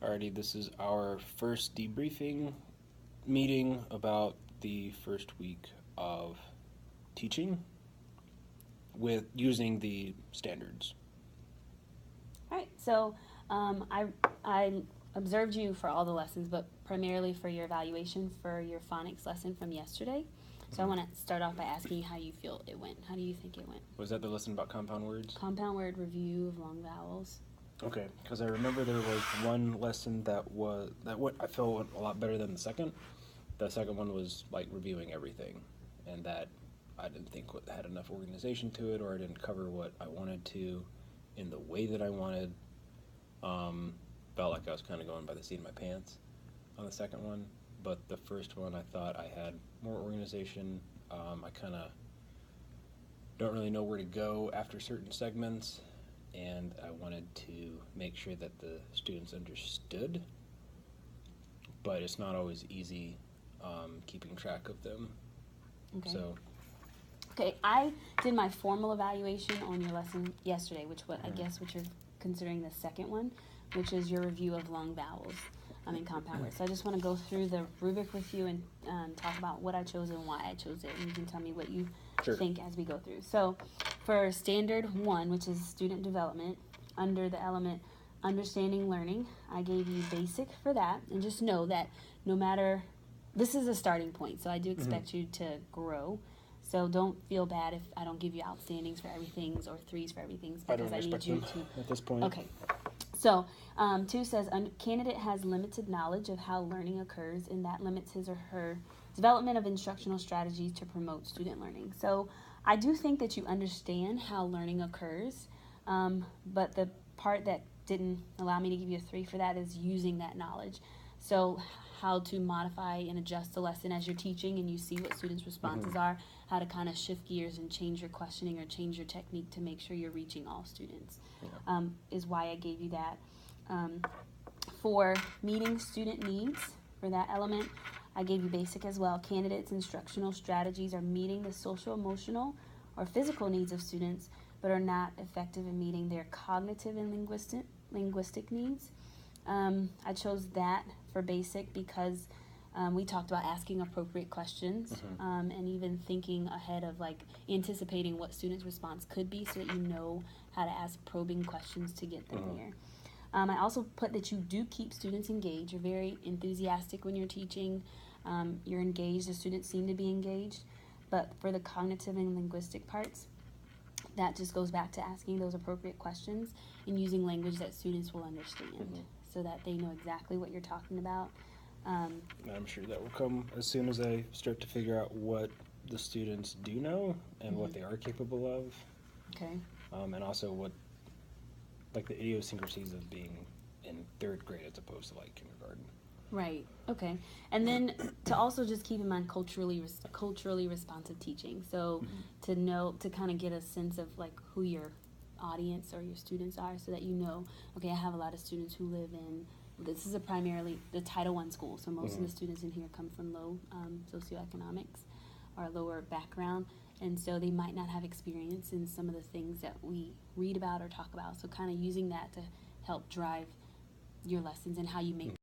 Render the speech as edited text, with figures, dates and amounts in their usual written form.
Alrighty, this is our first debriefing meeting about the first week of teaching with using the standards. All right, so I observed you for all the lessons, but primarily for your evaluation for your phonics lesson from yesterday. So I want to start off by asking you how you feel it went. How do you think it went? Was that the lesson about compound words? Compound word review of long vowels. Okay, because I remember there was one lesson that I felt went a lot better than the second. The second one was like reviewing everything, and that I didn't think had enough organization to it, or I didn't cover what I wanted to in the way that I wanted. Felt like I was kind of going by the seat of my pants on the second one, but the first one I thought I had more organization. I kind of don't really know where to go after certain segments, and I wanted to make sure that the students understood, but it's not always easy keeping track of them. Okay. So. Okay, I did my formal evaluation on your lesson yesterday, which I guess what you're considering the second one, which is your review of long vowels in compound words. So I just want to go through the rubric with you and talk about what I chose and why I chose it, and you can tell me what you think as we go through. So for standard 1, which is student development, under the element understanding learning, I gave you basic for that, and just know that no matter, this is a starting point, so I do expect you to grow. So don't feel bad if I don't give you outstandings for everything or 3s for everything, because I need you to at this point. Okay. So 2 says candidate has limited knowledge of how learning occurs, and that limits his or her development of instructional strategies to promote student learning. So I do think that you understand how learning occurs, but the part that didn't allow me to give you a 3 for that is using that knowledge. So how to modify and adjust the lesson as you're teaching and you see what students' responses are, how to kind of shift gears and change your questioning or change your technique to make sure you're reaching all students, is why I gave you that. For meeting student needs, for that element, I gave you basic as well. Candidates' instructional strategies are meeting the social, emotional, or physical needs of students, but are not effective in meeting their cognitive and linguistic needs. I chose that for basic because we talked about asking appropriate questions, and even thinking ahead of like anticipating what students' response could be so that you know how to ask probing questions to get them there. I also put that you do keep students engaged. You're very enthusiastic when you're teaching. You're engaged. The students seem to be engaged. But for the cognitive and linguistic parts, that just goes back to asking those appropriate questions and using language that students will understand so that they know exactly what you're talking about. I'm sure that will come as soon as I start to figure out what the students do know and what they are capable of. Okay. And also what, like the idiosyncrasies of being in 3rd grade as opposed to like kindergarten. Right. Okay. And then to also just keep in mind culturally responsive teaching. So to kind of get a sense of like who your audience or your students are, so that you know, okay, I have a lot of students who live in, this is a primarily the Title I school, so most of the students in here come from low socioeconomics or lower background, and so they might not have experience in some of the things that we read about or talk about. So kind of using that to help drive your lessons and how you make